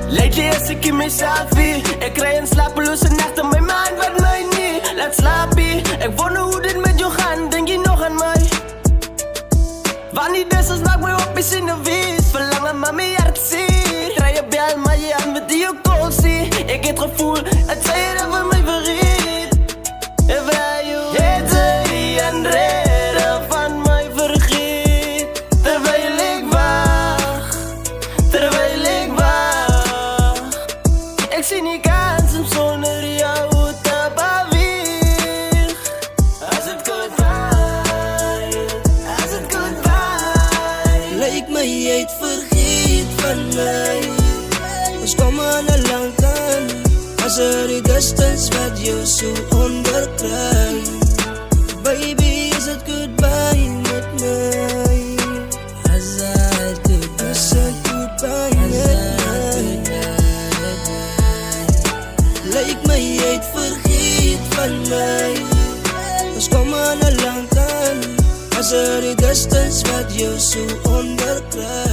Lately is ek in myself hier. Ek kry een slapeloze nacht en my mind wat my nie laat slaap hier. Ek wonder hoe dit met jou gaan, denk jy nog aan my? Wanneer dis maak my op is in de wies. Verlangen maar my hart sien. Kry je bel maar jy aan met die jou call sien. Ek het gevoel, het sê jy dat vir my vergeet. En waar jou het jy en rede van my vergeet. Terwijl ek wacht, terwijl ek wacht. Ek sien nie kans om sonder jou te beweeg. As het goodbye, as het goodbye. Lyk my jy het vergeet van my. Ons kom aan 'n lang kant. As die distance wat jou so onderkry. Baby, is it goodbye met my? Is it goodbye met my? Lyk my jy het vergeet van my. Ons kom aan 'n lang kant. As die distance wat jou so onderkry.